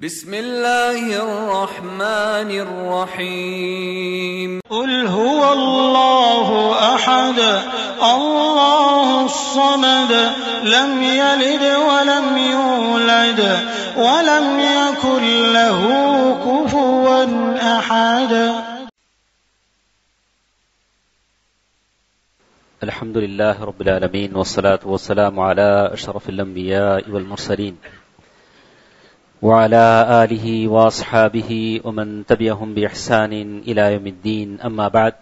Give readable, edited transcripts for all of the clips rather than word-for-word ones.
بسم اللہ الرحمن الرحیم قل هو اللہ احد اللہ الصمد لم یلد ولم یولد ولم یکن له کفوا احد۔ الحمد للہ رب العالمین والصلاة والسلام علی اشرف الانبیاء والمرسلین وعلى آلہ واصحابہ ومن تبعہم بإحسان الی یوم الدین، اما بعد۔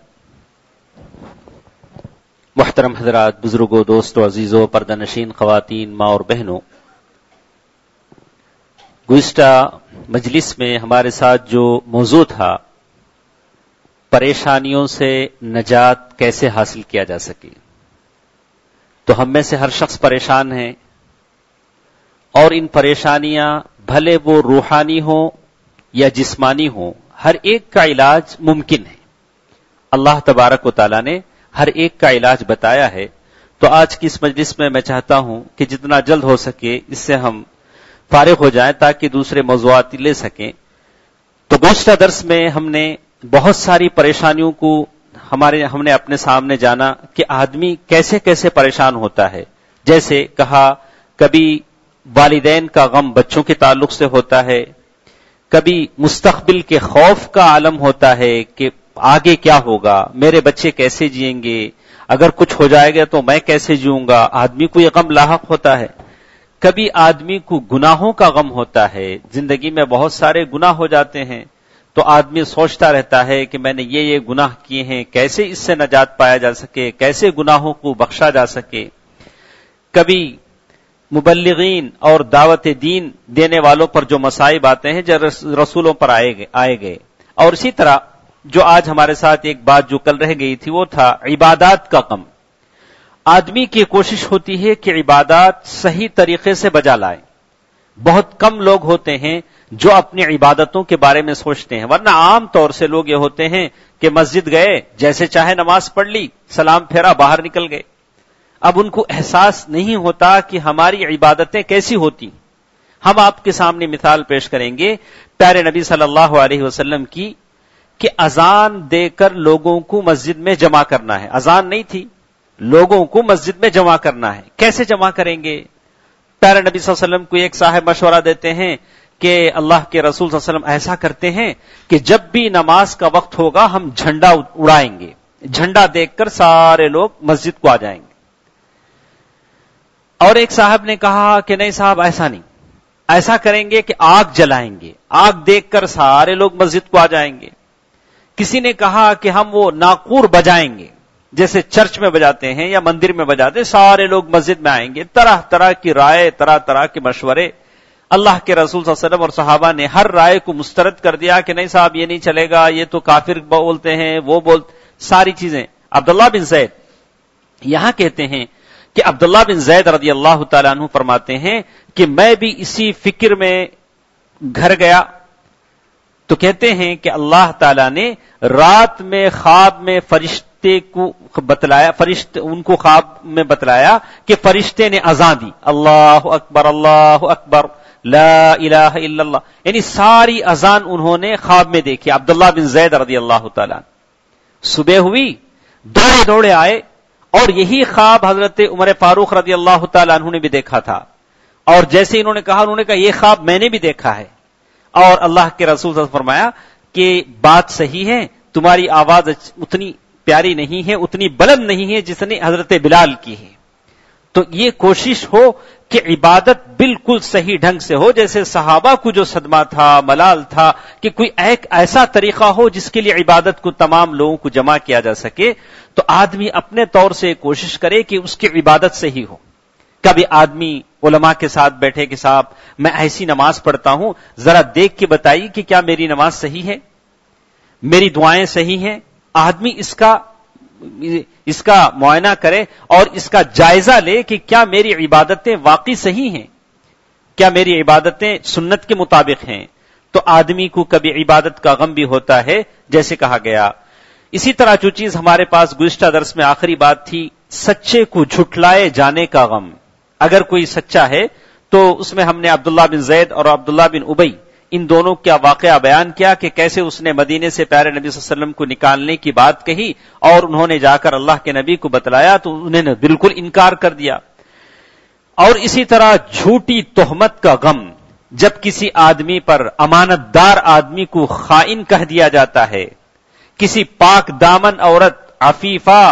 محترم حضرات، بزرگوں، دوستوں، عزیزوں، پردہ نشین خواتین، ماں اور بہنوں، گزشتہ مجلس میں ہمارے ساتھ جو موضوع تھا، پریشانیوں سے نجات کیسے حاصل کیا جا سکے، تو ہم میں سے ہر شخص پریشان ہے، اور ان پریشانیاں بھلے وہ روحانی ہوں یا جسمانی ہوں، ہر ایک کا علاج ممکن ہے۔ اللہ تبارک و تعالیٰ نے ہر ایک کا علاج بتایا ہے۔ تو آج کی اس مجلس میں چاہتا ہوں کہ جتنا جلد ہو سکے اس سے ہم فارغ ہو جائیں تاکہ دوسرے موضوعات لے سکیں۔ تو گزشتہ درس میں ہم نے بہت ساری پریشانیوں کو ہم نے اپنے سامنے جانا کہ آدمی کیسے کیسے پریشان ہوتا ہے۔ جیسے کہا، کبھی والدین کا غم بچوں کے تعلق سے ہوتا ہے، کبھی مستقبل کے خوف کا عالم ہوتا ہے کہ آگے کیا ہوگا، میرے بچے کیسے جئیں گے، اگر کچھ ہو جائے گا تو میں کیسے جیوں گا، آدمی کو یہ غم لاحق ہوتا ہے۔ کبھی آدمی کو گناہوں کا غم ہوتا ہے، زندگی میں بہت سارے گناہ ہو جاتے ہیں تو آدمی سوچتا رہتا ہے کہ میں نے یہ گناہ کیے ہیں، کیسے اس سے نجات پایا جا سکے، کیسے گناہوں کو بخشا جا سکے۔ کبھی مبلغین اور دعوت دین دینے والوں پر جو مصائب آتے ہیں جو رسولوں پر آئے گئے، اور اسی طرح جو آج ہمارے ساتھ ایک بات جو کل رہ گئی تھی وہ تھا عبادات کا غم۔ آدمی کی کوشش ہوتی ہے کہ عبادات صحیح طریقے سے بجا لائیں۔ بہت کم لوگ ہوتے ہیں جو اپنی عبادتوں کے بارے میں سوچتے ہیں، ورنہ عام طور سے لوگ یہ ہوتے ہیں کہ مسجد گئے، جیسے چاہے نماز پڑھ لی، سلام پھیرا، باہر نکل گئے۔ اب ان کو احساس نہیں ہوتا کہ ہماری عبادتیں کیسی ہوتی۔ ہم آپ کے سامنے مثال پیش کریں گے پیارے نبی صلی اللہ علیہ وسلم کی کہ اذان دے کر لوگوں کو مسجد میں جمع کرنا ہے۔ اذان نہیں تھی، لوگوں کو مسجد میں جمع کرنا ہے۔ کیسے جمع کریں گے؟ پیارے نبی صلی اللہ علیہ وسلم کو ایک صاحب مشورہ دیتے ہیں کہ اللہ کے رسول صلی اللہ علیہ وسلم ایسا کرتے ہیں کہ جب بھی نماز کا وقت ہوگا ہم جھنڈا اڑائیں گے، جھنڈا دیکھ کر سارے لوگ مسجد کو آ جائیں گے۔ اور ایک صاحب نے کہا کہ نہیں صاحب، ایسا نہیں، ایسا کریں گے کہ آگ جلائیں گے، آگ دیکھ کر سارے لوگ مسجد کو آ جائیں گے۔ کسی نے کہا کہ ہم وہ ناقور بجائیں گے، جیسے چرچ میں بجاتے ہیں یا مندر میں بجاتے، سارے لوگ مسجد میں آئیں گے۔ طرح طرح کی رائے، طرح طرح کے مشورے۔ اللہ کے رسول صلی اللہ علیہ وسلم اور صحابہ نے ہر رائے کو مسترد کر دیا کہ نہیں صاحب یہ نہیں چلے گا، یہ تو کافر بولتے ہیں، وہ ساری چیزیں۔ عبداللہ بن زید یہاں کہتے ہیں کہ عبداللہ بن زید رضی اللہ تعالیٰ عنہ فرماتے ہیں کہ میں بھی اسی فکر میں گھر گیا تو کہتے ہیں کہ اللہ تعالیٰ نے رات میں خواب میں فرشتے کو بتلایا، ان کو خواب میں بتلایا کہ فرشتے نے اذان دی، اللہ اکبر اللہ اکبر لا الہ الا اللہ، یعنی ساری اذان انہوں نے خواب میں دیکھی، عبداللہ بن زید رضی اللہ تعالیٰ۔ صبح ہوئی، دوڑے دوڑے آئے، اور یہی خواب حضرت عمر فاروق رضی اللہ تعالیٰ عنہ نے بھی دیکھا تھا، اور جیسے انہوں نے کہا یہ خواب میں نے بھی دیکھا ہے، اور اللہ کے رسول صلی اللہ علیہ وسلم فرمایا کہ بات صحیح ہے، تمہاری آواز اتنی پیاری نہیں ہے، اتنی بلند نہیں ہے جتنی حضرت بلال کی ہے۔ تو یہ کوشش ہو کہ عبادت بالکل صحیح ڈھنگ سے ہو، جیسے صحابہ کو جو صدمہ تھا، ملال تھا کہ کوئی ایک ایسا طریقہ ہو جس کے لیے عبادت کو تمام لوگوں کو جمع کیا جا سکے، تو آدمی اپنے طور سے کوشش کرے کہ اس کی عبادت صحیح ہو۔ کبھی آدمی علماء کے ساتھ بیٹھے کہ صاحب میں ایسی نماز پڑھتا ہوں، ذرا دیکھ کے بتائیے کہ کیا میری نماز صحیح ہے، میری دعائیں صحیح ہیں۔ آدمی اس کا معائنہ کرے اور اس کا جائزہ لے کہ کیا میری عبادتیں واقعی صحیح ہیں، کیا میری عبادتیں سنت کے مطابق ہیں۔ تو آدمی کو کبھی عبادت کا غم بھی ہوتا ہے، جیسے کہا گیا۔ اسی طرح جو چیز ہمارے پاس گزشتہ درس میں آخری بات تھی، سچے کو جھٹلائے جانے کا غم۔ اگر کوئی سچا ہے تو اس میں ہم نے عبداللہ بن زید اور عبداللہ بن ابی ان دونوں کا واقعہ بیان کیا کہ کیسے اس نے مدینے سے پیارے نبی صلی اللہ علیہ وسلم کو نکالنے کی بات کہی اور انہوں نے جا کر اللہ کے نبی کو بتلایا تو انہوں نے بالکل انکار کر دیا. اور اسی طرح جھوٹی تہمت کا غم، جب کسی آدمی پر، امانت دار آدمی کو خائن کہہ دیا جاتا ہے، کسی پاک دامن عورت عفیفہ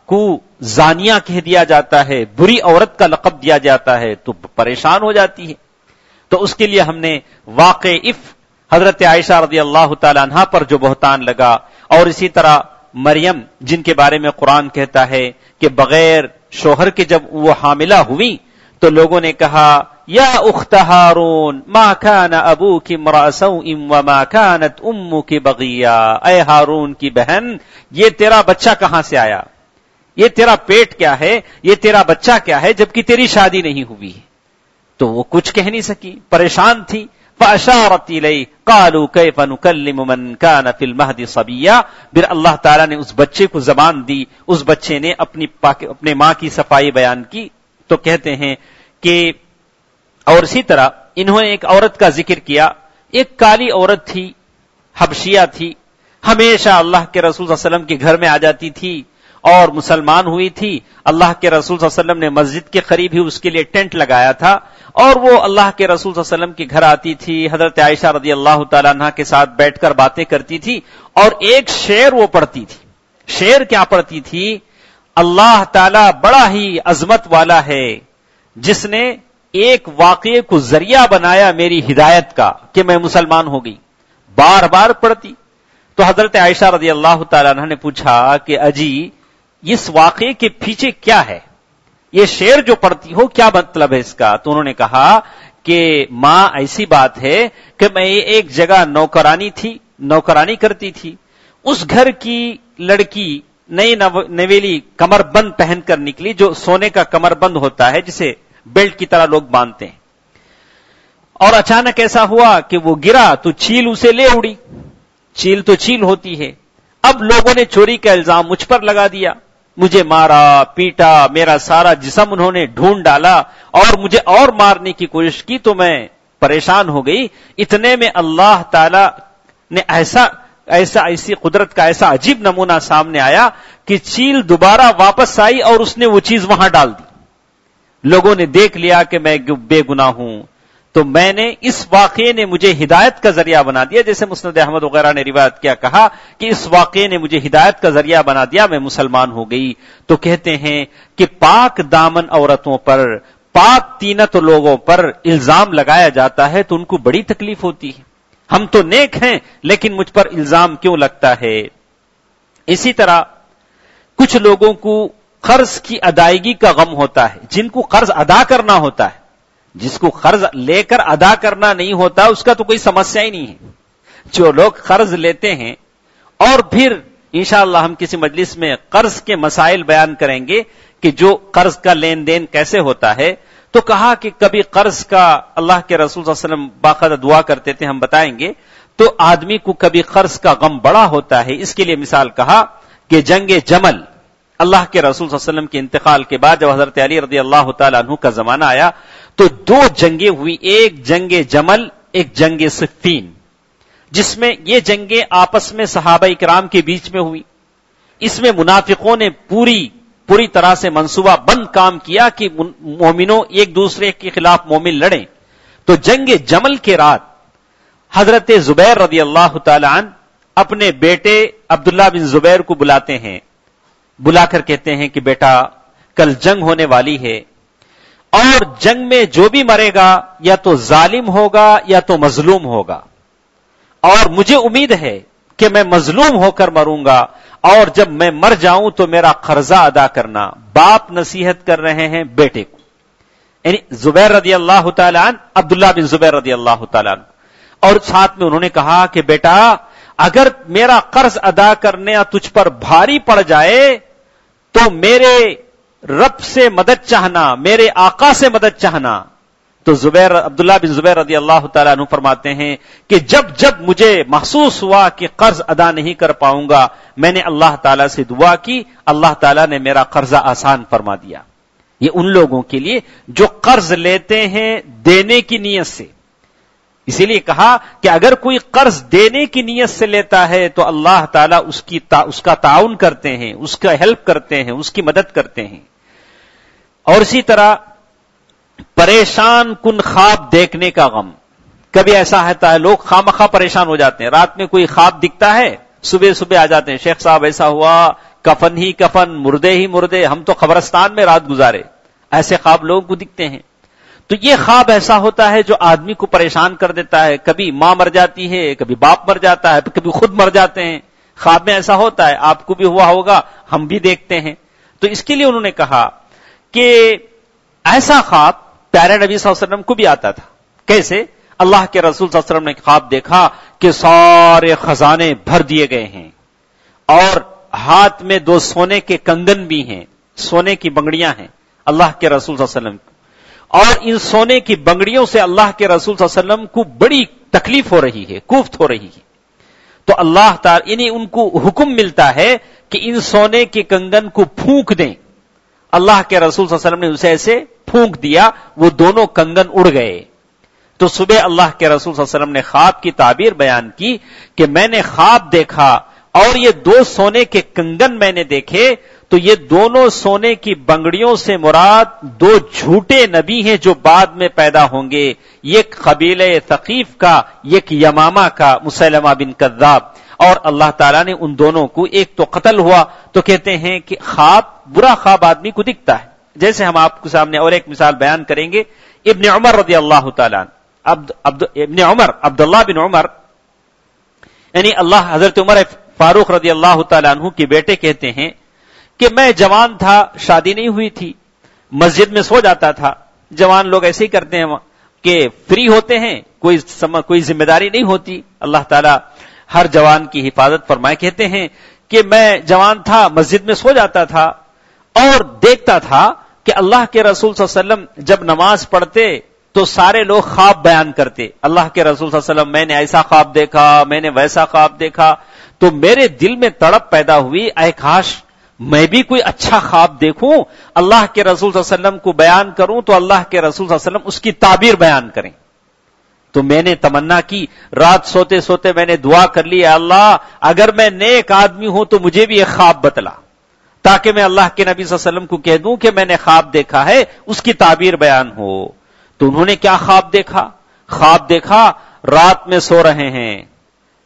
کو زانیہ کہہ دیا جاتا ہے، بری عورت کا لقب دیا جاتا ہے، تو پریشان ہو جاتی ہے. تو اس کے لیے ہم نے واقع حضرت عائشہ رضی اللہ تعالی عنہا پر جو بہتان لگا، اور اسی طرح مریم جن کے بارے میں قرآن کہتا ہے کہ بغیر شوہر کے جب وہ حاملہ ہوئی تو لوگوں نے کہا یا اخت ہارون ما کان ابوک امرأ سوء وما کانت امک بغیہ، اے ہارون کی بہن یہ تیرا بچہ کہاں سے آیا، یہ تیرا پیٹ کیا ہے، یہ تیرا بچہ کیا ہے، جبکہ تیری شادی نہیں ہوئی. تو وہ کچھ کہہ نہیں سکی، پریشان تھی. فاشارت الیہ قالوا کیف نکلم من کان فی المہد صبیا. پھر اللہ تعالیٰ نے اس بچے کو زبان دی، اس بچے نے اپنے ماں کی صفائی بیان کی. تو کہتے ہیں کہ اور اسی طرح انہوں نے ایک عورت کا ذکر کیا، ایک کالی عورت تھی، حبشیہ تھی، ہمیشہ اللہ کے رسول صلی اللہ علیہ وسلم کے گھر میں آ جاتی تھی اور مسلمان ہوئی تھی. اللہ کے رسول صلی اللہ علیہ وسلم نے مسجد کے قریب ہی اس کے لیے ٹینٹ لگایا تھا اور وہ اللہ کے رسول صلی اللہ علیہ وسلم کے گھر آتی تھی، حضرت عائشہ رضی اللہ تعالیٰ عنہ کے ساتھ بیٹھ کر باتیں کرتی تھی اور ایک شعر وہ پڑھتی تھی. شعر کیا پڑھتی تھی؟ اللہ تعالیٰ بڑا ہی عظمت والا ہے جس نے ایک واقعے کو ذریعہ بنایا میری ہدایت کا کہ میں مسلمان ہو گئی. بار بار پڑھتی. تو حضرت عائشہ رضی اللہ تعالیٰ عنہ نے پوچھا کہ اجی اس واقعے کے پیچھے کیا ہے، یہ شعر جو پڑھتی ہو کیا مطلب ہے اس کا؟ تو انہوں نے کہا کہ ماں ایسی بات ہے کہ میں ایک جگہ نوکرانی کرتی تھی، اس گھر کی لڑکی نئی نویلی کمر بند پہن کر نکلی، جو سونے کا کمر بند ہوتا ہے جسے بیلٹ کی طرح لوگ باندھتے ہیں، اور اچانک ایسا ہوا کہ وہ گرا تو چیل اسے لے اڑی. چیل تو چیل ہوتی ہے. اب لوگوں نے چوری کا الزام مجھ پر لگا دیا، مجھے مارا پیٹا، میرا سارا جسم انہوں نے ڈھونڈ ڈالا اور مجھے اور مارنے کی کوشش کی. تو میں پریشان ہو گئی. اتنے میں اللہ تعالی نے ایسی قدرت کا ایسا عجیب نمونہ سامنے آیا کہ چیل دوبارہ واپس آئی اور اس نے وہ چیز وہاں ڈال دی. لوگوں نے دیکھ لیا کہ میں بے گناہ ہوں. تو میں نے اس واقعے نے مجھے ہدایت کا ذریعہ بنا دیا، جیسے مسند احمد وغیرہ نے روایت کیا، کہا کہ اس واقعے نے مجھے ہدایت کا ذریعہ بنا دیا، میں مسلمان ہو گئی. تو کہتے ہیں کہ پاک دامن عورتوں پر، پاک تینت لوگوں پر الزام لگایا جاتا ہے تو ان کو بڑی تکلیف ہوتی ہے. ہم تو نیک ہیں لیکن مجھ پر الزام کیوں لگتا ہے؟ اسی طرح کچھ لوگوں کو قرض کی ادائیگی کا غم ہوتا ہے، جن کو قرض ادا کرنا ہوتا ہے. جس کو قرض لے کر ادا کرنا نہیں ہوتا اس کا تو کوئی سمسیا ہی نہیں ہے. جو لوگ قرض لیتے ہیں، اور پھر انشاءاللہ ہم کسی مجلس میں قرض کے مسائل بیان کریں گے کہ جو قرض کا لین دین کیسے ہوتا ہے. تو کہا کہ کبھی قرض کا اللہ کے رسول صلی اللہ علیہ وسلم باقاعدہ دعا کرتے تھے، ہم بتائیں گے. تو آدمی کو کبھی قرض کا غم بڑا ہوتا ہے. اس کے لیے مثال کہا کہ جنگ جمل، اللہ کے رسول صلی اللہ علیہ وسلم کے انتقال کے بعد جب حضرت علی رضی اللہ تعالیٰ عنہ کا زمانہ آیا تو دو جنگیں ہوئی، ایک جنگ جمل، ایک جنگ صفین، جس میں یہ جنگیں آپس میں صحابہ کرام کے بیچ میں ہوئی. اس میں منافقوں نے پوری طرح سے منصوبہ بند کام کیا کہ مومنوں ایک دوسرے کے خلاف مومن لڑیں. تو جنگ جمل کے رات حضرت زبیر رضی اللہ تعالی عنہ اپنے بیٹے عبداللہ بن زبیر کو بلاتے ہیں، بلا کر کہتے ہیں کہ بیٹا کل جنگ ہونے والی ہے اور جنگ میں جو بھی مرے گا یا تو ظالم ہوگا یا تو مظلوم ہوگا، اور مجھے امید ہے کہ میں مظلوم ہو کر مروں گا، اور جب میں مر جاؤں تو میرا قرضہ ادا کرنا. باپ نصیحت کر رہے ہیں بیٹے کو، یعنی زبیر رضی اللہ تعالی عنہ، عبداللہ بن زبیر رضی اللہ تعالی عنہ. اور ساتھ میں انہوں نے کہا کہ بیٹا اگر میرا قرض ادا کرنے تجھ پر بھاری پڑ جائے تو میرے رب سے مدد چاہنا، میرے آقا سے مدد چاہنا. تو عبداللہ بن زبیر رضی اللہ تعالیٰ عنہ فرماتے ہیں کہ جب مجھے محسوس ہوا کہ قرض ادا نہیں کر پاؤں گا، میں نے اللہ تعالیٰ سے دعا کی، اللہ تعالیٰ نے میرا قرضہ آسان فرما دیا. یہ ان لوگوں کے لیے جو قرض لیتے ہیں دینے کی نیت سے، اسی لیے کہا کہ اگر کوئی قرض دینے کی نیت سے لیتا ہے تو اللہ تعالیٰ اس کا تعاون کرتے ہیں، اس کا ہیلپ کرتے ہیں، اس کی مدد کرتے ہیں۔ اور اسی طرح پریشان کن خواب دیکھنے کا غم، کبھی ایسا ہوتا ہے لوگ خامخواہ پریشان ہو جاتے ہیں، رات میں کوئی خواب دکھتا ہے، صبح صبح آ جاتے ہیں، شیخ صاحب ایسا ہوا، کفن ہی کفن، مردے ہی مردے، ہم تو قبرستان میں رات گزارے، ایسے خواب لوگوں کو دکھتے ہیں۔ تو یہ خواب ایسا ہوتا ہے جو آدمی کو پریشان کر دیتا ہے، کبھی ماں مر جاتی ہے، کبھی باپ مر جاتا ہے، کبھی خود مر جاتے ہیں، خواب میں ایسا ہوتا ہے، آپ کو بھی ہوا ہوگا، ہم بھی دیکھتے ہیں۔ تو اس کے لیے انہوں نے کہا کہ ایسا خواب پیارے نبی صلی اللہ علیہ وسلم کو بھی آتا تھا۔ کیسے؟ اللہ کے رسول صلی اللہ علیہ وسلم نے خواب دیکھا کہ سارے خزانے بھر دیے گئے ہیں اور ہاتھ میں 2 سونے کے کنگن بھی ہیں، سونے کی بنگڑیاں ہیں اللہ کے رسول صلی اللہ علیہ وسلم کو، اور ان سونے کی بنگڑیوں سے اللہ کے رسول صلی اللہ علیہ وسلم کو بڑی تکلیف ہو رہی ہے، کوفت ہو رہی ہے۔ تو اللہ تعالی یعنی ان کو حکم ملتا ہے کہ ان سونے کے کنگن کو پھونک دیں۔ اللہ کے رسول صلی اللہ علیہ وسلم نے اسے ایسے پھونک دیا، وہ دونوں کنگن اڑ گئے۔ تو صبح اللہ کے رسول صلی اللہ علیہ وسلم نے خواب کی تعبیر بیان کی کہ میں نے خواب دیکھا اور یہ 2 سونے کے کنگن میں نے دیکھے، تو یہ دونوں سونے کی بنگڑیوں سے مراد 2 جھوٹے نبی ہیں جو بعد میں پیدا ہوں گے، ایک قبیلہ ثقیف کا، ایک یمامہ کا مسیلمہ بن کذاب، اور اللہ تعالیٰ نے ان دونوں کو، ایک تو قتل ہوا۔ تو کہتے ہیں کہ خواب، برا خواب آدمی کو دکھتا ہے، جیسے ہم آپ کے سامنے اور ایک مثال بیان کریں گے۔ ابن عمر رضی اللہ تعالیٰ ابن عمر، عبداللہ بن عمر، یعنی حضرت عمر فاروق رضی اللہ تعالیٰ عنہ کے بیٹے کہتے ہیں کہ میں جوان تھا، شادی نہیں ہوئی تھی، مسجد میں سو جاتا تھا۔ جوان لوگ ایسے ہی کرتے ہیں کہ فری ہوتے ہیں، کوئی ذمہ داری نہیں ہوتی، اللہ تعالیٰ ہر جوان کی حفاظت فرمائے۔ کہتے ہیں کہ میں جوان تھا، مسجد میں سو جاتا تھا اور دیکھتا تھا کہ اللہ کے رسول صلی اللہ علیہ وسلم جب نماز پڑھتے تو سارے لوگ خواب بیان کرتے، اللہ کے رسول صلی اللہ علیہ وسلم میں نے ایسا خواب دیکھا، میں نے ویسا خواب دیکھا۔ تو میرے دل میں تڑپ پیدا ہوئی، اے کاش میں بھی کوئی اچھا خواب دیکھوں، اللہ کے رسول صلی اللہ علیہ وسلم کو بیان کروں تو اللہ کے رسول صلی اللہ علیہ وسلم اس کی تعبیر بیان کریں۔ تو میں نے تمنا کی، رات سوتے سوتے میں نے دعا کر لی، اے اللہ اگر میں نیک آدمی ہوں تو مجھے بھی ایک خواب بتلا، تاکہ میں اللہ کے نبی صلی اللہ علیہ وسلم کو کہہ دوں کہ میں نے خواب دیکھا ہے، اس کی تعبیر بیان ہو۔ تو انہوں نے کیا خواب دیکھا؟ خواب دیکھا رات میں سو رہے ہیں،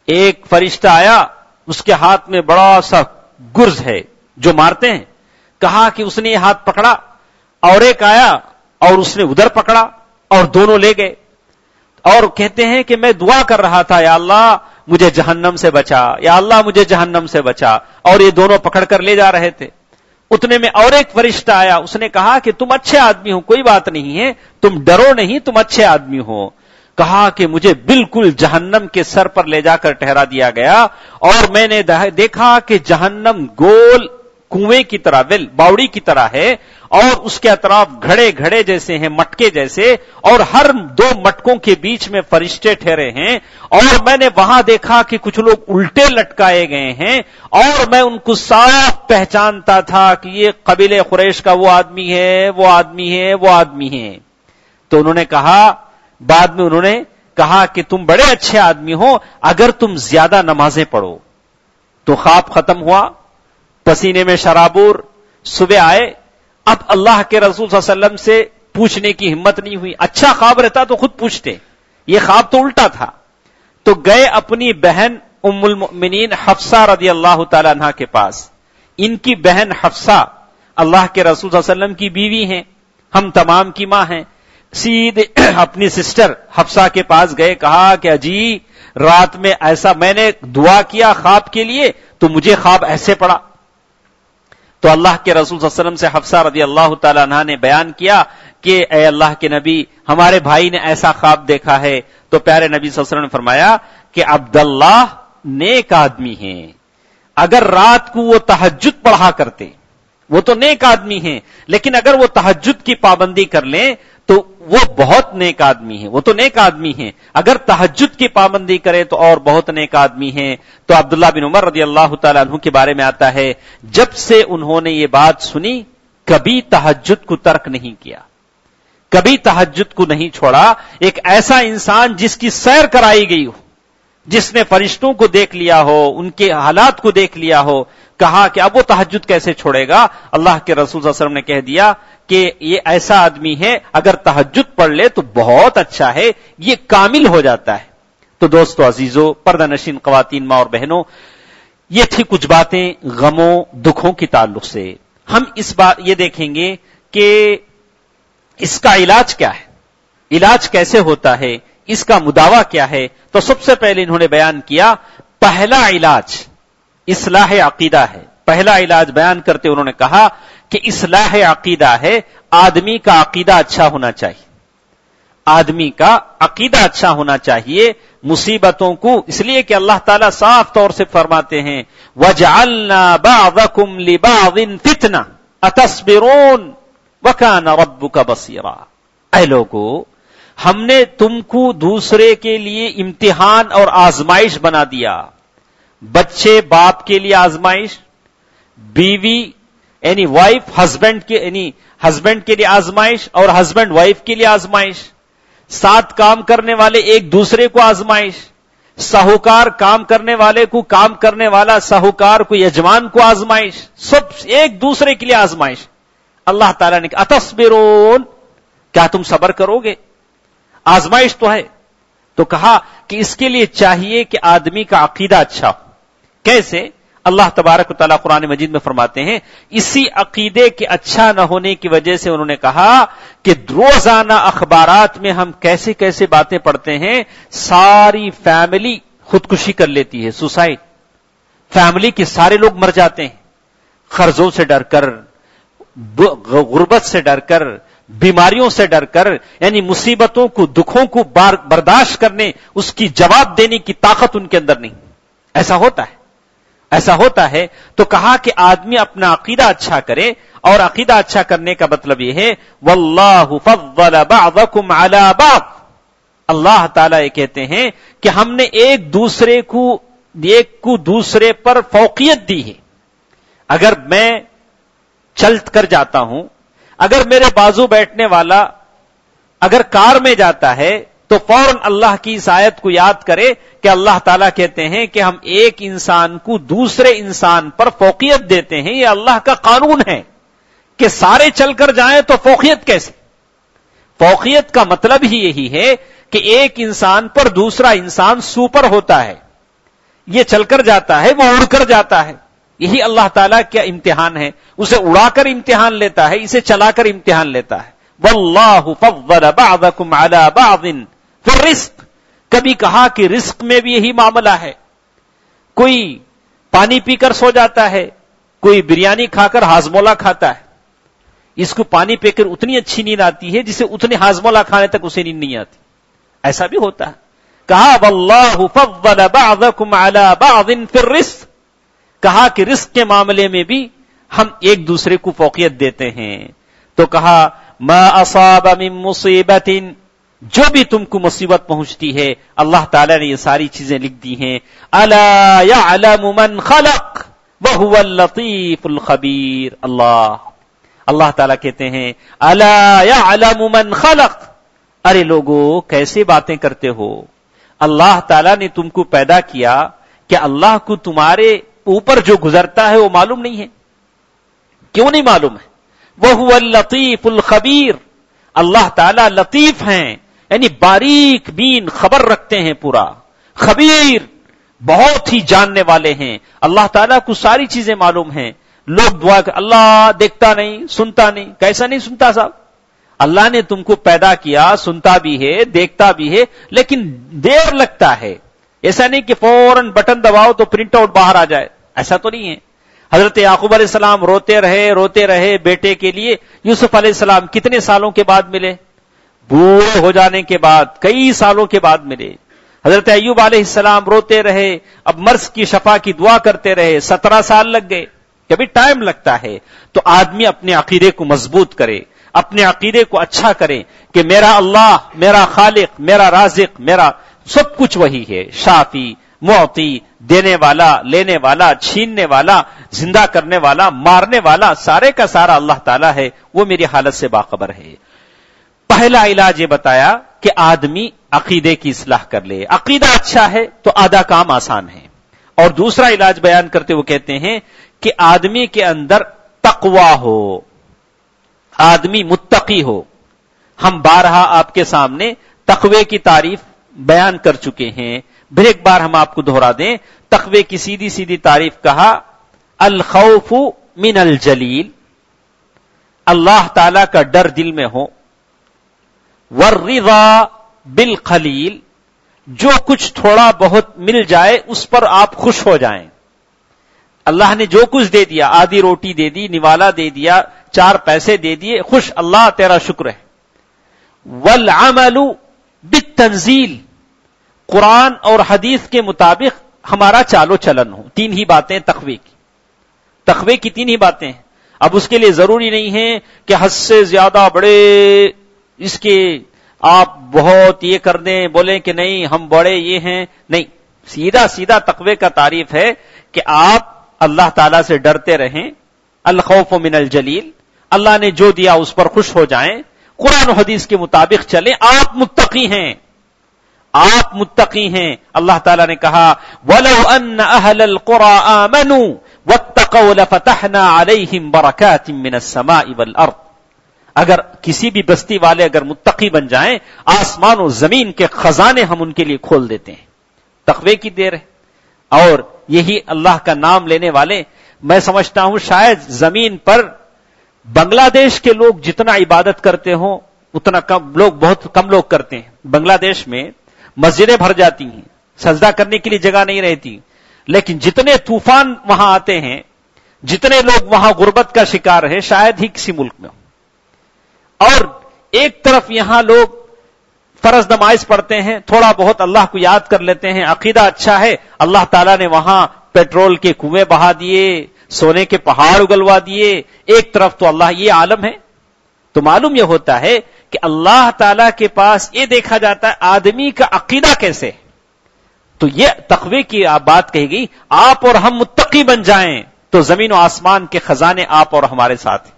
ایک فرشتہ آیا، اس کے ہاتھ میں بڑا سا گرز ہے جو مارتے ہیں، کہا کہ اس نے یہ ہاتھ پکڑا، اور ایک آیا اور اس نے ادھر پکڑا اور دونوں لے گئے، اور کہتے ہیں کہ میں دعا کر رہا تھا، یا اللہ مجھے جہنم سے بچا، یا اللہ مجھے جہنم سے بچا، اور یہ دونوں پکڑ کر لے جا رہے تھے۔ اتنے میں اور ایک فرشتہ آیا، اس نے کہا کہ تم اچھے آدمی ہو، کوئی بات نہیں ہے، تم ڈرو نہیں، تم اچھے آدمی ہو۔ کہا کہ مجھے بالکل جہنم کے سر پر لے جا کر ٹھہرا دیا گیا، اور میں نے دیکھا کہ جہنم گول کنویں کی طرح، باوڑی کی طرح ہے، اور اس کے اطراف گھڑے گھڑے جیسے ہیں، مٹکے جیسے، اور ہر 2 مٹکوں کے بیچ میں فرشتے ٹھہرے ہیں، اور میں نے وہاں دیکھا کہ کچھ لوگ الٹے لٹکائے گئے ہیں، اور میں ان کو صاف پہچانتا تھا کہ یہ قبیلہ قریش کا وہ آدمی ہے، وہ آدمی ہے، وہ آدمی ہے۔ تو انہوں نے کہا، بعد میں انہوں نے کہا کہ تم بڑے اچھے آدمی ہو اگر تم زیادہ نمازیں پڑھو۔ تو خواب ختم ہوا، پسینے میں شرابور، صبح آئے، اب اللہ کے رسول صلی اللہ علیہ وسلم سے پوچھنے کی ہمت نہیں ہوئی، اچھا خواب رہتا تو خود پوچھتے، یہ خواب تو الٹا تھا۔ تو گئے اپنی بہن ام المؤمنین حفصہ رضی اللہ تعالی عنہ کے پاس۔ ان کی بہن حفصہ اللہ کے رسول صلی اللہ علیہ وسلم کی بیوی ہیں، ہم تمام کی ماں ہیں۔ سیدھے اپنی سسٹر حفصہ کے پاس گئے، کہا کہ اجی رات میں ایسا میں نے دعا کیا خواب کے لیے تو مجھے خواب ایسے پڑا۔ تو اللہ کے رسول صلی اللہ علیہ وسلم سے حفصہ رضی اللہ تعالی عنہ نے بیان کیا کہ اے اللہ کے نبی، ہمارے بھائی نے ایسا خواب دیکھا ہے۔ تو پیارے نبی صلی اللہ علیہ وسلم نے فرمایا کہ عبداللہ نیک آدمی ہیں، اگر رات کو وہ تہجد پڑھا کرتے، وہ تو نیک آدمی ہیں، لیکن اگر وہ تہجد کی پابندی کر لیں تو وہ بہت نیک آدمی ہیں، وہ تو نیک آدمی ہیں، اگر تہجد کی پابندی کرے تو اور بہت نیک آدمی ہیں۔ تو عبداللہ بن عمر رضی اللہ تعالیٰ عنہ کے بارے میں آتا ہے، جب سے انہوں نے یہ بات سنی کبھی تہجد کو ترک نہیں کیا، کبھی تہجد کو نہیں چھوڑا. ایک ایسا انسان جس کی سیر کرائی گئی ہو، جس نے فرشتوں کو دیکھ لیا ہو، ان کے حالات کو دیکھ لیا ہو، کہا کہ اب وہ تہجد کیسے چھوڑے گا؟ اللہ کے رسول صلی اللہ علیہ وسلم نے کہہ دیا کہ یہ ایسا آدمی ہے اگر تہجد پڑھ لے تو بہت اچھا ہے، یہ کامل ہو جاتا ہے. تو دوستو عزیزو، پردہ نشین خواتین، ماں اور بہنوں، یہ تھی کچھ باتیں غموں دکھوں کی تعلق سے. ہم اس بات یہ دیکھیں گے کہ اس کا علاج کیا ہے، علاج کیسے ہوتا ہے، اس کا مداوا کیا ہے. تو سب سے پہلے انہوں نے بیان کیا پہلا علاج اصلاح عقیدہ ہے. پہلا علاج بیان کرتے انہوں نے کہا کہ اصلاح عقیدہ ہے، آدمی کا عقیدہ اچھا ہونا چاہیے. آدمی کا عقیدہ اچھا ہونا چاہیے. مصیبتوں کو اس لیے کہ اللہ تعالیٰ صاف طور سے فرماتے ہیں وَجَعَلْنَا بَعْضَكُمْ لِبَعْضٍ فِتْنَةً أَتَصْبِرُونَ وَكَانَ رَبُّكَ بَصِيرًا. اے لوگو، ہم نے تم کو دوسرے کے لیے امتحان اور آزمائش بنا دیا. بچے باپ کے لیے آزمائش، بیوی یعنی وائف ہسبینڈ کے لیے آزمائش، اور ہسبینڈ وائف کے لیے آزمائش. ساتھ کام کرنے والے ایک دوسرے کو آزمائش، ساہوکار کام کرنے والے کو، کام کرنے والا ساہوکار کو، یجمان کو آزمائش، سب ایک دوسرے کے لیے آزمائش. اللہ تعالیٰ نے کہا اتصبرون، کیا تم صبر کرو گے؟ آزمائش تو ہے. تو کہا کہ اس کے لیے چاہیے کہ آدمی کا عقیدہ اچھا ہو. کیسے؟ اللہ تبارک و تعالیٰ قرآن مجید میں فرماتے ہیں اسی عقیدے کے اچھا نہ ہونے کی وجہ سے انہوں نے کہا کہ روزانہ اخبارات میں ہم کیسے کیسے باتیں پڑھتے ہیں، ساری فیملی خودکشی کر لیتی ہے، سوسائڈ. فیملی کے سارے لوگ مر جاتے ہیں، قرضوں سے ڈر کر، غربت سے ڈر کر، بیماریوں سے ڈر کر، یعنی مصیبتوں کو، دکھوں کو برداشت کرنے، اس کی جواب دینے کی طاقت ان کے اندر نہیں. ایسا ہوتا ہے، ایسا ہوتا ہے. تو کہا کہ آدمی اپنا عقیدہ اچھا کرے، اور عقیدہ اچھا کرنے کا مطلب یہ ہے واللہ فضل بعضکم علی بعض. اللہ تعالیٰ یہ کہتے ہیں کہ ہم نے ایک کو دوسرے پر فوقیت دی ہے. اگر میں چل کر جاتا ہوں، اگر میرے بازو بیٹھنے والا اگر کار میں جاتا ہے تو فوراً اللہ کی اس آیت کو یاد کرے کہ اللہ تعالیٰ کہتے ہیں کہ ہم ایک انسان کو دوسرے انسان پر فوقیت دیتے ہیں. یہ اللہ کا قانون ہے کہ سارے چل کر جائیں تو فوقیت کیسے؟ فوقیت کا مطلب ہی یہی ہے کہ ایک انسان پر دوسرا انسان سوپر ہوتا ہے. یہ چل کر جاتا ہے، وہ اڑ کر جاتا ہے. یہی اللہ تعالیٰ کیا امتحان ہے. اسے اڑا کر امتحان لیتا ہے، اسے چلا کر امتحان لیتا ہے. واللہ فضل بعضکم علی بعض فی الرزق. کبھی کہا کہ رزق میں بھی یہی معاملہ ہے. کوئی پانی پی کر سو جاتا ہے، کوئی بریانی کھا کر ہاضمولا کھاتا ہے. اس کو پانی پی کر اتنی اچھی نیند آتی ہے جسے اتنے ہاضمولا کھانے تک اسے نیند نہیں آتی. ایسا بھی ہوتا ہے. کہا واللہ فضل بعضکم علی بعض فی الرزق. کہا کہ رزق کے معاملے میں بھی ہم ایک دوسرے کو فوقیت دیتے ہیں. تو کہا ما اصاب من مصیبت، جو بھی تم کو مصیبت پہنچتی ہے اللہ تعالیٰ نے یہ ساری چیزیں لکھ دی ہیں. الا یعلم من خلق وهو اللطیف الخبیر. اللہ تعالیٰ کہتے ہیں الا یعلم من خلق. ارے لوگو کیسے باتیں کرتے ہو؟ اللہ تعالیٰ نے تم کو پیدا کیا، کہ اللہ کو تمہارے اوپر جو گزرتا ہے وہ معلوم نہیں ہے؟ کیوں نہیں معلوم ہے؟ وَهُوَ اللَّطِيفُ الْخَبِيرُ. اللہ تعالیٰ لطیف ہیں، یعنی باریک بین خبر رکھتے ہیں پورا. خبیر، بہت ہی جاننے والے ہیں. اللہ تعالیٰ کو ساری چیزیں معلوم ہیں. لوگ دعا کہ اللہ دیکھتا نہیں، سنتا نہیں. کیسا نہیں سنتا صاحب؟ اللہ نے تم کو پیدا کیا، سنتا بھی ہے، دیکھتا بھی ہے، لیکن دیر لگتا ہے. ایسا نہیں کہ فوراً بٹن دباؤ تو پرنٹ آؤٹ باہر آ جائے. ایسا تو نہیں ہے. حضرت یعقوب علیہ السلام روتے رہے بیٹے کے لیے. یوسف علیہ السلام کتنے سالوں کے بعد ملے؟ بوڑھے ہو جانے کے بعد، کئی سالوں کے بعد ملے. حضرت ایوب علیہ السلام روتے رہے، اب مرض کی شفا کی دعا کرتے رہے، 17 سال لگ گئے. کبھی ٹائم لگتا ہے. تو آدمی اپنے عقیدے کو مضبوط کرے، اپنے عقیدے کو اچھا کرے کہ میرا اللہ، میرا خالق، میرا رازق، میرا سب کچھ وہی ہے. شافی، معطی، دینے والا، لینے والا، چھیننے والا، زندہ کرنے والا، مارنے والا، سارے کا سارا اللہ تعالیٰ ہے. وہ میری حالت سے باخبر ہے. پہلا علاج یہ بتایا کہ آدمی عقیدے کی اصلاح کر لے. عقیدہ اچھا ہے تو آدھا کام آسان ہے. اور دوسرا علاج بیان کرتے وہ کہتے ہیں کہ آدمی کے اندر تقوی ہو، آدمی متقی ہو. ہم بارہا آپ کے سامنے تقوی کی تعریف بیان کر چکے ہیں، پھر ایک بار ہم آپ کو دہرا دیں. تقوی کی سیدھی سیدھی تعریف کہا، الخوف من الجلیل، اللہ تعالی کا ڈر دل میں ہو، والرضا بالقلیل، جو کچھ تھوڑا بہت مل جائے اس پر آپ خوش ہو جائیں. اللہ نے جو کچھ دے دیا، آدھی روٹی دے دی، نوالا دے دیا، 4 پیسے دے دیے، خوش، اللہ تیرا شکر ہے. والعمل بالتنزیل، قرآن اور حدیث کے مطابق ہمارا چالو چلن ہو. 3 ہی باتیں تقوی کی. تقوی کی 3 ہی باتیں ہیں. اب اس کے لیے ضروری نہیں ہے کہ حد سے زیادہ بڑے اس کے آپ بہت یہ کر دیں، بولیں کہ نہیں ہم بڑے یہ ہیں. نہیں، سیدھا سیدھا تقوی کا تعریف ہے کہ آپ اللہ تعالیٰ سے ڈرتے رہیں. الخوف من الجلیل، اللہ نے جو دیا اس پر خوش ہو جائیں، قرآن و حدیث کے مطابق چلیں. آپ متقی ہیں، آپ متقی ہیں. اللہ تعالیٰ نے کہا وَلَوْ أَنَّ أَهْلَ الْقُرَىٰ آمَنُوا وَاتَّقَوْا لَفَتَحْنَا عَلَيْهِمْ بَرَكَاتٍ مِّنَ السَّمَاءِ وَالْأَرْضِ. اگر کسی بھی بستی والے اگر متقی بن جائیں، آسمان و زمین کے خزانے ہم ان کے لیے کھول دیتے ہیں. تقوی کی دیر ہے. اور یہی اللہ کا نام لینے والے، میں سمجھتا ہوں شاید زمین پر بنگلہ دیش کے لوگ جتنا عبادت کرتے ہوں اتنا بہت کم لوگ کرتے ہیں. بنگلہ دیش میں مسجدیں بھر جاتی ہیں، سجدہ کرنے کے لیے جگہ نہیں رہتی، لیکن جتنے طوفان وہاں آتے ہیں، جتنے لوگ وہاں غربت کا شکار ہیں، شاید ہی کسی ملک میں ہو. اور ایک طرف یہاں لوگ فرض نماز پڑھتے ہیں، تھوڑا بہت اللہ کو یاد کر لیتے ہیں، عقیدہ اچھا ہے، اللہ تعالیٰ نے وہاں پیٹرول کے کنویں بہا دیے، سونے کے پہاڑ اگلوا دیے. ایک طرف تو اللہ یہ عالم ہے. تو معلوم یہ ہوتا ہے کہ اللہ تعالیٰ کے پاس یہ دیکھا جاتا ہے آدمی کا عقیدہ کیسے. تو یہ تقوی کی بات کہی گئی. آپ اور ہم متقی بن جائیں تو زمین و آسمان کے خزانے آپ اور ہمارے ساتھ ہیں.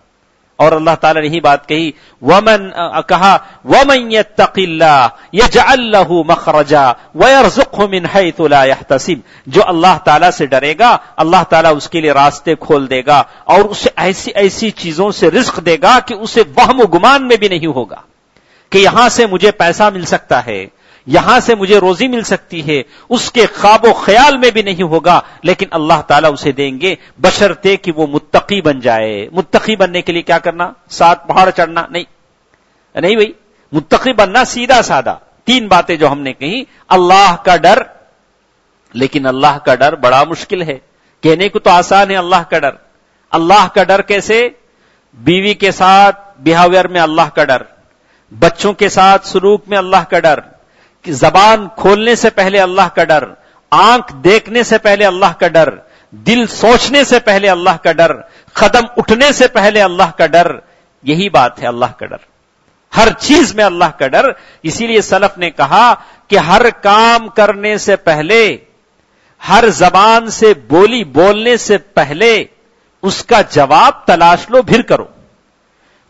اور اللہ تعالیٰ نے یہی بات کہی، وَمَن يَتَّقِ اللَّهَ يَجْعَل لَّهُ مَخْرَجًا وَيَرْزُقْهُ مِنْ حَيْثُ لَا يَحْتَسِبُ. جو اللہ تعالیٰ سے ڈرے گا، اللہ تعالیٰ اس کے لیے راستے کھول دے گا اور اسے ایسی ایسی چیزوں سے رزق دے گا کہ اسے وہم و گمان میں بھی نہیں ہوگا کہ یہاں سے مجھے پیسہ مل سکتا ہے، یہاں سے مجھے روزی مل سکتی ہے. اس کے خواب و خیال میں بھی نہیں ہوگا، لیکن اللہ تعالیٰ اسے دیں گے بشرطے کہ وہ متقی بن جائے. متقی بننے کے لیے کیا کرنا؟ 7 پہاڑ چڑھنا نہیں بھائی. متقی بننا سیدھا سادہ 3 باتیں جو ہم نے کہی. اللہ کا ڈر، لیکن اللہ کا ڈر بڑا مشکل ہے. کہنے کو تو آسان ہے اللہ کا ڈر. اللہ کا ڈر کیسے؟ بیوی کے ساتھ بیہیویئر میں اللہ کا ڈر، بچوں کے ساتھ سلوک میں اللہ کا ڈر، کہ زبان کھولنے سے پہلے اللہ کا ڈر، آنکھ دیکھنے سے پہلے اللہ کا ڈر، دل سوچنے سے پہلے اللہ کا ڈر، قدم اٹھنے سے پہلے اللہ کا ڈر. یہی بات ہے اللہ کا ڈر. ہر چیز میں اللہ کا ڈر. اسی لیے سلف نے کہا کہ ہر کام کرنے سے پہلے، ہر زبان سے بولی بولنے سے پہلے اس کا جواب تلاش لو، پھر کرو.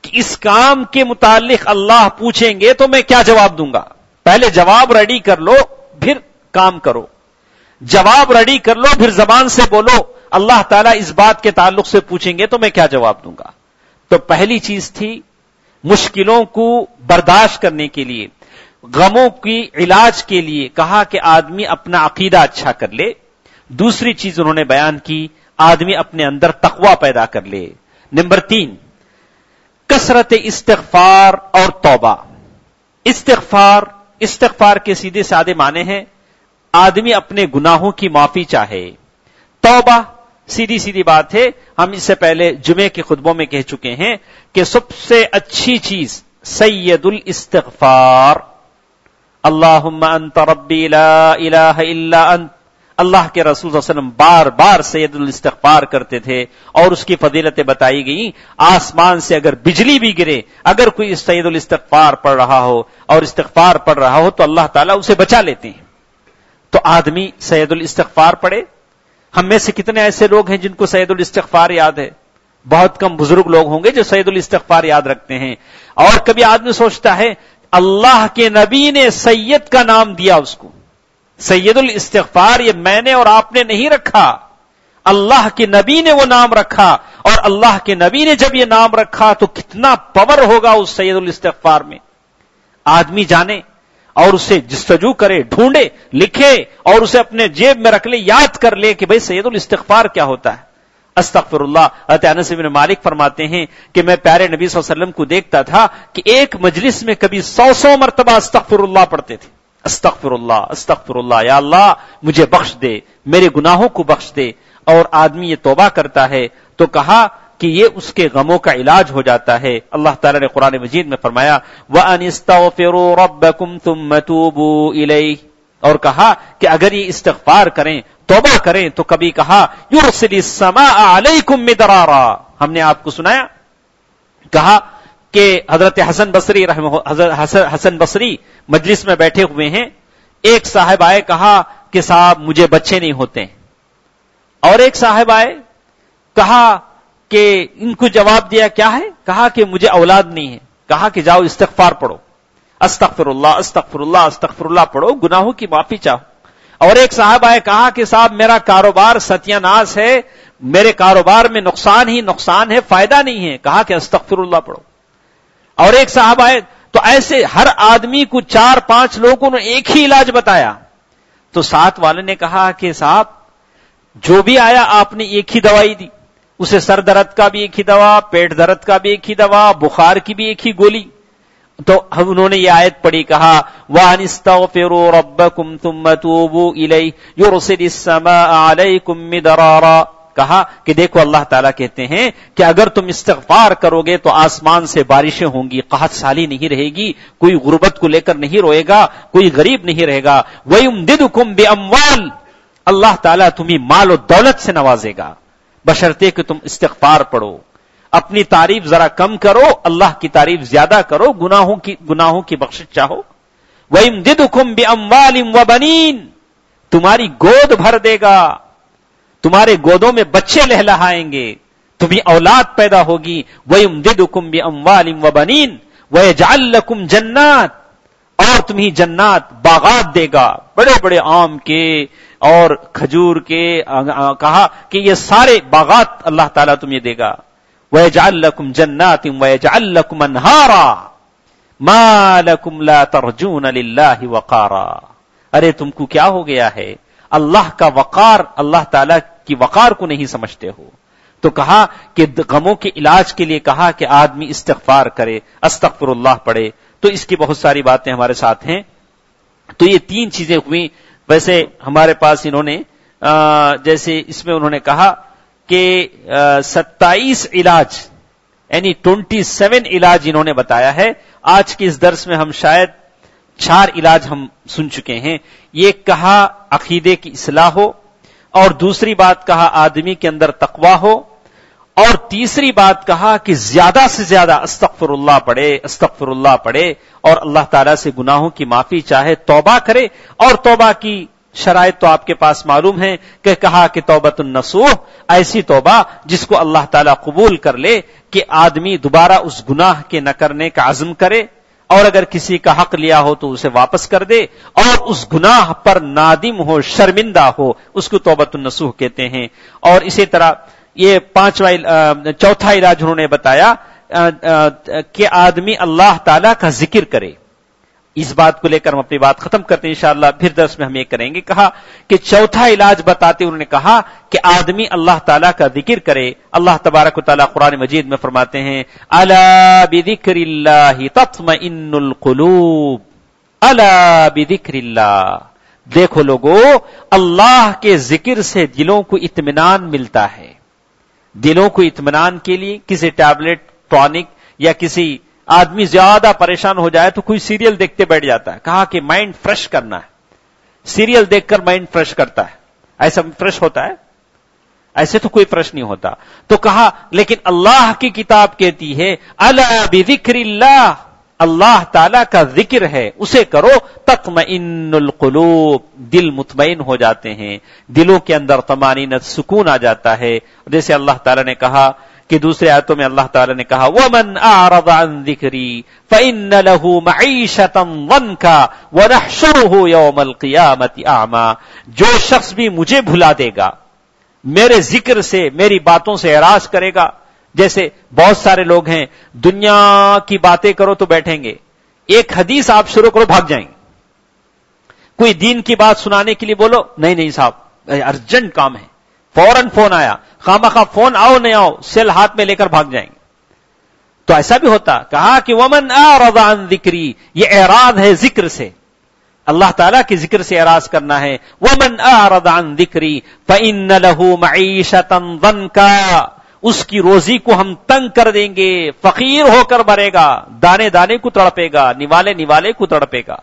کہ اس کام کے متعلق اللہ پوچھیں گے تو میں کیا جواب دوں گا. پہلے جواب ریڈی کر لو، پھر کام کرو. جواب ریڈی کر لو، پھر زبان سے بولو اللہ تعالیٰ اس بات کے تعلق سے پوچھیں گے تو میں کیا جواب دوں گا. تو پہلی چیز تھی مشکلوں کو برداشت کرنے کے لیے، غموں کی علاج کے لیے کہا کہ آدمی اپنا عقیدہ اچھا کر لے. دوسری چیز انہوں نے بیان کی، آدمی اپنے اندر تقوی پیدا کر لے. نمبر 3، کثرت استغفار اور توبہ. استغفار کے سیدھے سادے معنی ہیں آدمی اپنے گناہوں کی معافی چاہے. توبہ سیدھی سیدھی بات ہے، ہم اس سے پہلے جمعے کے خطبوں میں کہہ چکے ہیں کہ سب سے اچھی چیز سید الاستغفار. اللہم انت ربی لا الہ الا انت. اللہ کے رسول صلی اللہ علیہ وسلم بار بار سید الاستغفار کرتے تھے اور اس کی فضیلتیں بتائی گئیں. آسمان سے اگر بجلی بھی گرے، اگر کوئی سید الاستغفار پڑھ رہا ہو اور استغفار پڑھ رہا ہو تو اللہ تعالیٰ اسے بچا لیتے ہیں. تو آدمی سید الاستغفار پڑھے. ہم میں سے کتنے ایسے لوگ ہیں جن کو سید الاستغفار یاد ہے؟ بہت کم بزرگ لوگ ہوں گے جو سید الاستغفار یاد رکھتے ہیں. اور کبھی آدمی سوچتا ہے اللہ کے نبی نے سید کا نام دیا اس کو. سید الاستغفار یہ میں نے اور آپ نے نہیں رکھا، اللہ کے نبی نے وہ نام رکھا. اور اللہ کے نبی نے جب یہ نام رکھا تو کتنا پاور ہوگا اس سید الاستغفار میں. آدمی جانے اور اسے جستجو کرے، ڈھونڈے، لکھے اور اسے اپنے جیب میں رکھ لے، یاد کر لے کہ بھئی سید الاستغفار کیا ہوتا ہے. استغفر اللہ. حضرت انس بن مالک فرماتے ہیں کہ میں پیارے نبی صلی اللہ علیہ وسلم کو دیکھتا تھا کہ ایک مجلس میں کبھی 100 مرتبہ استغفر اللہ پڑھتے تھے. استغفر اللہ، استغفر اللہ، یا اللہ مجھے بخش دے، میرے گناہوں کو بخش دے. اور آدمی یہ توبہ کرتا ہے تو کہا کہ یہ اس کے غموں کا علاج ہو جاتا ہے. اللہ تعالیٰ نے قرآن مجید میں فرمایا وَأَنِ اسْتَغْفِرُوا رَبَّكُمْ ثُمَّ تُوبُوا إِلَيْهِ، اور کہا کہ اگر یہ استغفار کریں، توبہ کریں، تو کبھی کہا يُرْسِلِ السَّمَاءَ عَلَيْكُمْ مِدْرَارًا. ہم نے آپ کو سنایا، کہا کہ حضرت حسن بصری مجلس میں بیٹھے ہوئے ہیں. ایک صاحب آئے، کہا کہ صاحب مجھے بچے نہیں ہوتے ہیں. اور ایک صاحب آئے، کہا کہ ان کو جواب دیا کیا ہے، کہا کہ مجھے اولاد نہیں ہے. کہا کہ جاؤ استغفار پڑھو، استغفر اللہ استغفر اللہ استغفر اللہ پڑھو، گناہوں کی معافی چاہو. اور ایک صاحب آئے، کہا کہ صاحب میرا کاروبار ستیہ ناش ہے، میرے کاروبار میں نقصان ہی نقصان ہے، فائدہ نہیں ہے. کہا کہ استغفر اللہ پڑھو. اور ایک صاحب آئے، تو ایسے ہر آدمی کو 4-5 لوگوں نے ایک ہی علاج بتایا. تو ساتھ والے نے کہا کہ صاحب جو بھی آیا آپ نے ایک ہی دوائی دی، اسے سر درد کا بھی ایک ہی دوا، پیٹ درد کا بھی ایک ہی دوا، بخار کی بھی ایک ہی گولی. تو انہوں نے یہ آیت پڑھی، کہا وَأَنِ اسْتَغْفِرُوا رَبَّكُمْ ثُمَّ تُوبُوا إِلَيْهِ يُرْسِلِ السَّمَاءَ عَلَيْكُمْ مِدْرَارًا. کہا کہ دیکھو اللہ تعالیٰ کہتے ہیں کہ اگر تم استغفار کرو گے تو آسمان سے بارشیں ہوں گی، قحط سالی نہیں رہے گی، کوئی غربت کو لے کر نہیں روئے گا، کوئی غریب نہیں رہے گا. وَيُمْدِدُكُمْ بِأَمْوَالٍ، اللہ تعالیٰ تمہیں مال و دولت سے نوازے گا، بشرطے کہ تم استغفار پڑھو. اپنی تعریف ذرا کم کرو، اللہ کی تعریف زیادہ کرو، گناہوں کی بخشش چاہو. وَيُمْدِدُكُمْ بِأَمْوَالٍ وَبَنِينَ، تمہاری گود بھر دے گا، تمہارے گودوں میں بچے لہلہائیں گے، تمہیں اولاد پیدا ہوگی. وَيُمْدِدُكُمْ بِأَمْوَالٍ وَبَنِينَ وَيَجْعَلْ لَكُمْ جَنَّاتٍ، اور تمہیں جنات باغات دے گا، بڑے بڑے آم کے اور کھجور کے. کہا کہ یہ سارے باغات اللہ تعالیٰ تمہیں دے گا. وَيَجْعَلْ لَكُمْ جَنَّاتٍ وَيَجْعَلْ لَكُمْ أَنْهَارًا مَا لَكُمْ لَا تَرْجُونَ لِلَّهِ وَقَارًا. ارے تم کو کیا ہو گیا ہے، اللہ کا وقار، اللہ تعالیٰ کی وقار کو نہیں سمجھتے ہو. تو کہا کہ غموں کے علاج کے لیے کہا کہ آدمی استغفار کرے، استغفر اللہ پڑھے. تو اس کی بہت ساری باتیں ہمارے ساتھ ہیں. تو یہ 3 چیزیں ہوئیں. ویسے ہمارے پاس انہوں نے جیسے اس میں انہوں نے کہا کہ 27 علاج یعنی 27 علاج انہوں نے بتایا ہے. آج کے اس درس میں ہم شاید 4 علاج ہم سن چکے ہیں. یہ کہا عقیدے کی اصلاح ہو، اور دوسری بات کہا آدمی کے اندر تقویٰ ہو، اور تیسری بات کہا کہ زیادہ سے زیادہ استغفر اللہ پڑھے، استغفر اللہ پڑھے، اور اللہ تعالیٰ سے گناہوں کی معافی چاہے، توبہ کرے. اور توبہ کی شرائط تو آپ کے پاس معلوم ہے کہ کہا کہ توبۃ النصوح، ایسی توبہ جس کو اللہ تعالیٰ قبول کر لے کہ آدمی دوبارہ اس گناہ کے نہ کرنے کا عزم کرے، اور اگر کسی کا حق لیا ہو تو اسے واپس کر دے، اور اس گناہ پر نادم ہو، شرمندہ ہو، اس کو توبۃ النصوح کہتے ہیں. اور اسی طرح یہ چوتھا علاج انہوں نے بتایا کہ آدمی اللہ تعالیٰ کا ذکر کرے. اس بات کو لے کر ہم اپنی بات ختم کرتے ہیں انشاءاللہ، پھر درس میں ہم یہ کریں گے. کہا کہ چوتھا علاج بتاتے انہوں نے کہا کہ آدمی اللہ تعالیٰ کا ذکر کرے. اللہ تبارک و تعالیٰ قرآن مجید میں فرماتے ہیں الا بذکر اللہ تطمئن القلوب، الا بذکر اللہ. دیکھو لوگو، اللہ کے ذکر سے دلوں کو اطمینان ملتا ہے. دلوں کو اطمینان کے لیے کسی ٹیبلٹ، ٹونک، یا کسی آدمی زیادہ پریشان ہو جائے تو کوئی سیریل دیکھتے بیٹھ جاتا ہے. کہا کہ مائنڈ فریش کرنا ہے، سیریل دیکھ کر مائنڈ فریش کرتا ہے. ایسا فریش ہوتا ہے؟ ایسے تو کوئی فریش نہیں ہوتا. تو کہا لیکن اللہ کی کتاب کہتی ہے الا بذکر اللہ، اللہ تعالیٰ کا ذکر ہے، اسے کرو. تطمئن القلوب، دل مطمئن ہو جاتے ہیں، دلوں کے اندر طمانینت، سکون آ جاتا ہے. جیسے اللہ تعالیٰ نے کہا کہ دوسرے آیتوں میں اللہ تعالی نے کہا وَمَنْ أَعْرَضَ عَنْ ذِكْرِي فَإِنَّ لَهُ مَعِيشَةً ضَنْكَا وَنَحْشُرُهُ يَوْمَ الْقِيَامَةِ أَعْمَى، جو شخص بھی مجھے بھلا دے گا، میرے ذکر سے، میری باتوں سے اعراض کرے گا. جیسے بہت سارے لوگ ہیں دنیا کی باتیں کرو تو بیٹھیں گے، ایک حدیث آپ شروع کرو بھاگ جائیں گے. کوئی دین کی بات سنانے کے لیے بولو، نہیں صاحب ارجنٹ کام ہے، فوراً فون آیا، خامخواہ فون آؤ نہیں آؤ سیل ہاتھ میں لے کر بھاگ جائیں گے. تو ایسا بھی ہوتا. کہا کہ ومن اعرض عن ذکری، یہ اعراض ہے ذکر سے، اللہ تعالیٰ کے ذکر سے اعراض کرنا ہے. ومن اعرض عن ذکری فإن له معیشة ضنکا، اس کی روزی کو ہم تنگ کر دیں گے، فقیر ہو کر مرے گا، دانے دانے کو تڑپے گا، نوالے نوالے کو تڑپے گا.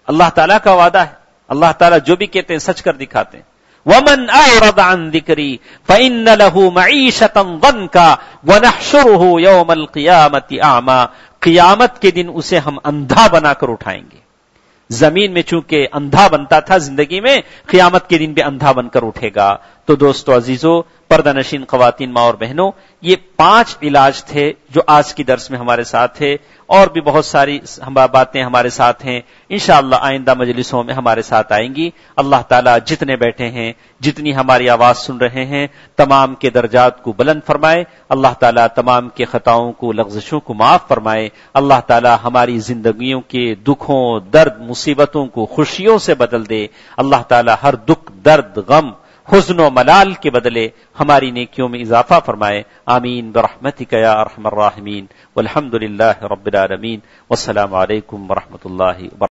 اللہ تعالیٰ کا وعدہ ہے، اللہ تعالیٰ جو بھی کہتے ہیں سچ کر دکھاتے ہیں. وَمَنْ أَعْرَضَ عَنْ ذِكْرِي فَإِنَّ لَهُ مَعِيشَةً ضَنْكَا وَنَحْشُرُهُ يَوْمَ الْقِيَامَةِ أَعْمَى، قیامت کے دن اسے ہم اندھا بنا کر اٹھائیں گے. زمین میں چونکہ اندھا بنتا تھا زندگی میں، قیامت کے دن بھی اندھا بن کر اٹھے گا. تو دوستو عزیزو، پردہ نشین خواتین ماں اور بہنوں، یہ 5 علاج تھے جو آج کی درس میں ہمارے ساتھ تھے، اور بھی بہت ساری باتیں ہمارے ساتھ ہیں. انشاءاللہ آئندہ مجلسوں میں ہمارے ساتھ آئیں گی. اللہ تعالیٰ جتنے بیٹھے ہیں، جتنی ہماری آواز سن رہے ہیں، تمام کے درجات کو بلند فرمائے. اللہ تعالیٰ تمام کے خطاؤں کو، لغزشوں کو معاف فرمائے. اللہ تعالیٰ ہماری زندگیوں کے دکھوں، درد، مصیبتوں کو خوشیوں سے بدل دے. اللہ تعالیٰ ہر دکھ، درد، غم، حزن و ملال کے بدلے ہماری نیکیوں میں اضافہ فرمائے. آمین برحمتک یا ارحم الراحمین. والحمد للہ رب العالمین. والسلام علیکم ورحمۃ اللہ وبرکاتہ.